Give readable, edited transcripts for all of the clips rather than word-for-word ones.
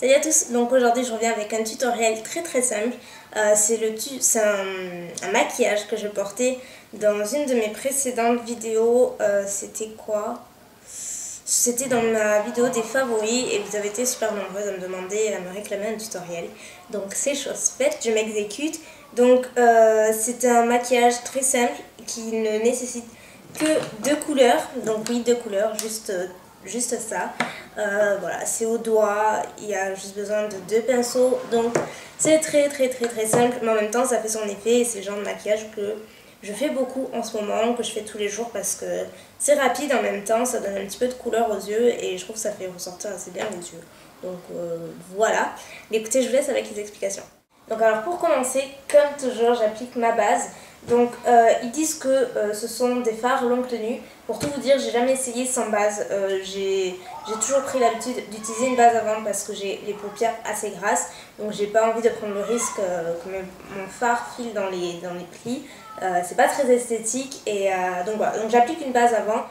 Salut à tous, donc aujourd'hui je reviens avec un tutoriel très simple. C'est un maquillage que je portais dans une de mes précédentes vidéos. C'était quoi? C'était dans ma vidéo des favoris et vous avez été super nombreuses à me demander et à me réclamer un tutoriel. Donc c'est chose faite, je m'exécute. Donc c'est un maquillage très simple qui ne nécessite que deux couleurs. Donc oui, deux couleurs, juste ça. Voilà, c'est au doigt, il y a juste besoin de deux pinceaux. Donc c'est très simple, mais en même temps ça fait son effet et c'est le genre de maquillage que je fais beaucoup en ce moment, que je fais tous les jours parce que c'est rapide, en même temps ça donne un petit peu de couleur aux yeux et je trouve que ça fait ressortir assez bien les yeux. Donc voilà, mais écoutez, je vous laisse avec les explications. Donc alors pour commencer, comme toujours, j'applique ma base. Donc ils disent que ce sont des fards longue tenue. Pour tout vous dire, j'ai jamais essayé sans base. J'ai toujours pris l'habitude d'utiliser une base avant parce que j'ai les paupières assez grasses. Donc j'ai pas envie de prendre le risque que mon fard file dans les plis. C'est pas très esthétique et donc voilà. Donc j'applique une base avant.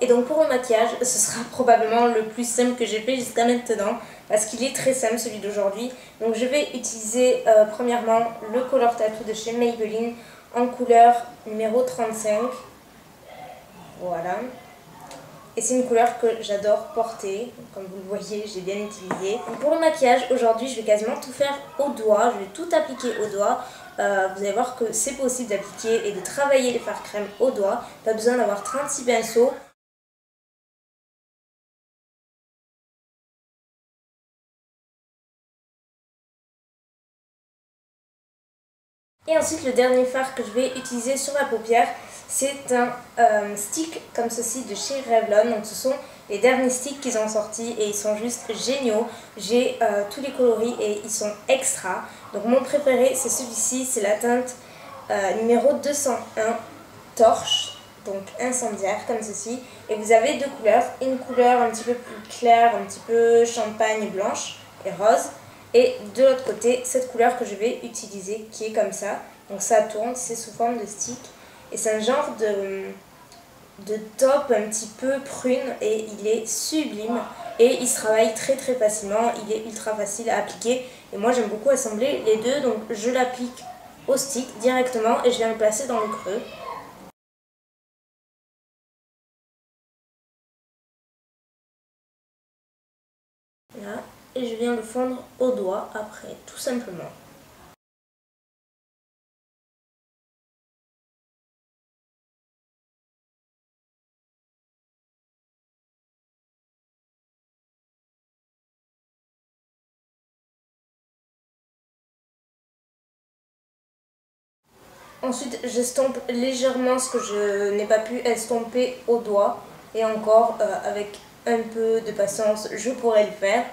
Et donc pour le maquillage, ce sera probablement le plus simple que j'ai fait jusqu'à maintenant parce qu'il est très simple celui d'aujourd'hui. Donc je vais utiliser premièrement le Color Tattoo de chez Maybelline en couleur numéro 35. Voilà. Et c'est une couleur que j'adore porter, comme vous le voyez, j'ai bien utilisé. Donc pour le maquillage, aujourd'hui je vais quasiment tout faire au doigt, je vais tout appliquer au doigt. Vous allez voir que c'est possible d'appliquer et de travailler les fards crème au doigt. Pas besoin d'avoir 36 pinceaux. Et ensuite le dernier fard que je vais utiliser sur ma paupière, c'est un stick comme ceci de chez Revlon. Donc ce sont les derniers sticks qu'ils ont sortis et ils sont juste géniaux. J'ai tous les coloris et ils sont extra. Donc mon préféré c'est celui-ci, c'est la teinte numéro 201 torche, donc incendiaire comme ceci. Et vous avez deux couleurs, une couleur un petit peu plus claire, un petit peu champagne blanche et rose. Et de l'autre côté, cette couleur que je vais utiliser qui est comme ça. Donc ça tourne, c'est sous forme de stick. Et c'est un genre de top un petit peu prune et il est sublime. Et il se travaille très facilement, il est ultra facile à appliquer. Et moi j'aime beaucoup assembler les deux, donc je l'applique au stick directement et je viens le placer dans le creux. Là, et je viens le fondre au doigt après, tout simplement. Ensuite, j'estompe légèrement ce que je n'ai pas pu estomper au doigt. Et encore, avec un peu de patience, je pourrais le faire.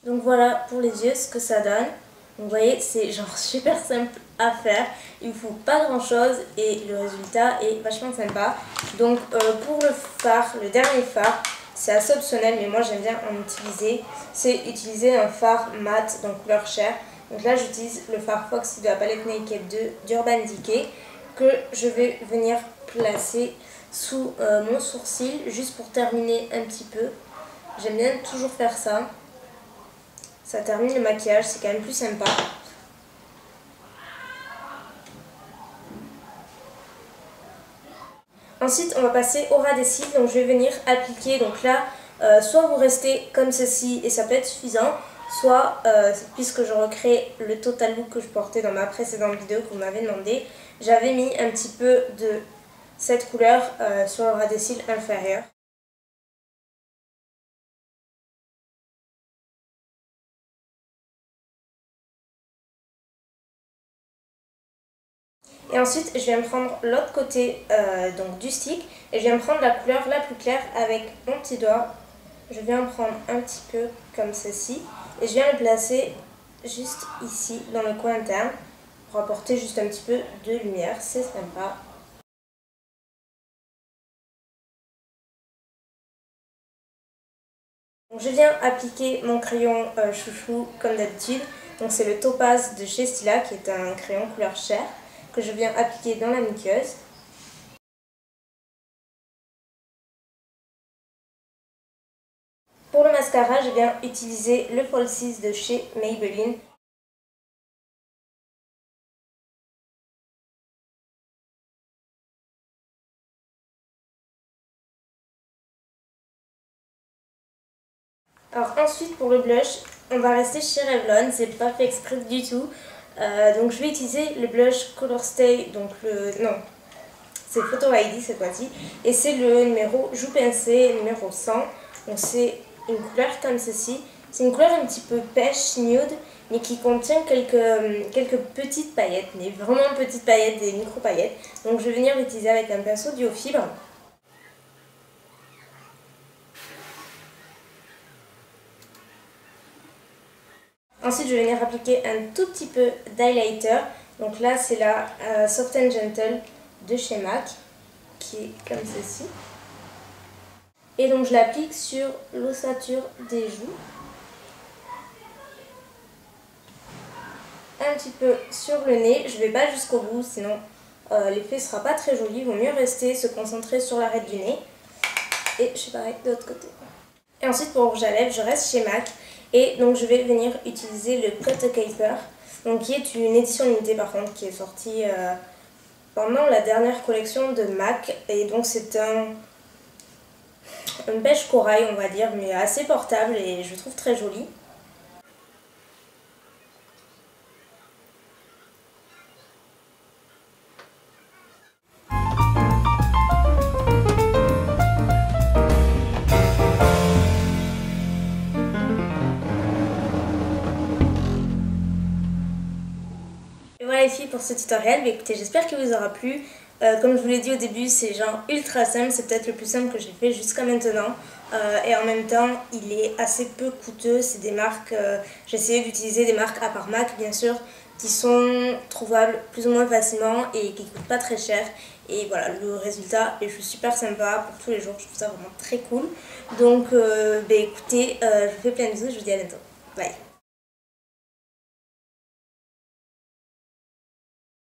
Donc voilà pour les yeux ce que ça donne. Donc vous voyez, c'est genre super simple à faire. Il ne faut pas grand chose et le résultat est vachement sympa. Donc pour le fard, le dernier fard, c'est assez optionnel mais moi j'aime bien en utiliser. C'est utiliser un fard mat dans couleur chair. Donc là j'utilise le fard Foxy de la palette Naked 2 d'Urban Decay que je vais venir placer sous mon sourcil juste pour terminer un petit peu. J'aime bien toujours faire ça. Ça termine le maquillage, c'est quand même plus sympa. Ensuite, on va passer au ras des cils. Donc, je vais venir appliquer. Donc là, soit vous restez comme ceci et ça peut être suffisant. Soit, puisque je recrée le total look que je portais dans ma précédente vidéo que vous m'avez demandé, j'avais mis un petit peu de cette couleur sur le ras des cils inférieur. Et ensuite, je viens prendre l'autre côté donc du stick et je viens prendre la couleur la plus claire avec mon petit doigt. Je viens prendre un petit peu comme ceci et je viens le placer juste ici dans le coin interne pour apporter juste un petit peu de lumière, c'est sympa. Donc, je viens appliquer mon crayon chouchou comme d'habitude. Donc c'est le Topaz de chez Stila qui est un crayon couleur chair. que je viens appliquer dans la muqueuse. Pour le mascara, je viens utiliser le Falsies de chez Maybelline. Alors ensuite pour le blush, on va rester chez Revlon, c'est pas fait exprès du tout. Donc je vais utiliser le blush Color Stay, donc c'est Photo ID cette fois-ci. Et c'est le numéro Joue Pincé, numéro 100. Donc c'est une couleur comme ceci. C'est une couleur un petit peu pêche, nude, mais qui contient quelques petites paillettes, mais vraiment petites paillettes, des micro paillettes. Donc je vais venir l'utiliser avec un pinceau duo fibre. Ensuite, je vais venir appliquer un tout petit peu d'highlighter. Donc là, c'est la Soft and Gentle de chez MAC, qui est comme ceci. Et donc, je l'applique sur l'ossature des joues. Un petit peu sur le nez. Je ne vais pas jusqu'au bout, sinon l'effet ne sera pas très joli. Il vaut mieux se concentrer sur l'arête du nez. Et je fais pareil de l'autre côté. Et ensuite, pour rouge à lèvres, je reste chez MAC. Et donc je vais venir utiliser le Cut a Caper, donc qui est une édition limitée par contre, qui est sortie pendant la dernière collection de MAC. Et donc c'est un beige corail on va dire, mais assez portable et je trouve très joli. Voilà les filles pour ce tutoriel, mais écoutez, j'espère qu'il vous aura plu. Comme je vous l'ai dit au début, c'est genre ultra simple, c'est peut-être le plus simple que j'ai fait jusqu'à maintenant. Et en même temps, il est assez peu coûteux, c'est des marques, j'ai essayé d'utiliser des marques à part MAC bien sûr, qui sont trouvables plus ou moins facilement et qui ne coûtent pas très cher. Et voilà, le résultat est juste super sympa pour tous les jours, je trouve ça vraiment très cool. Donc écoutez, je vous fais plein de bisous, je vous dis à bientôt. Bye.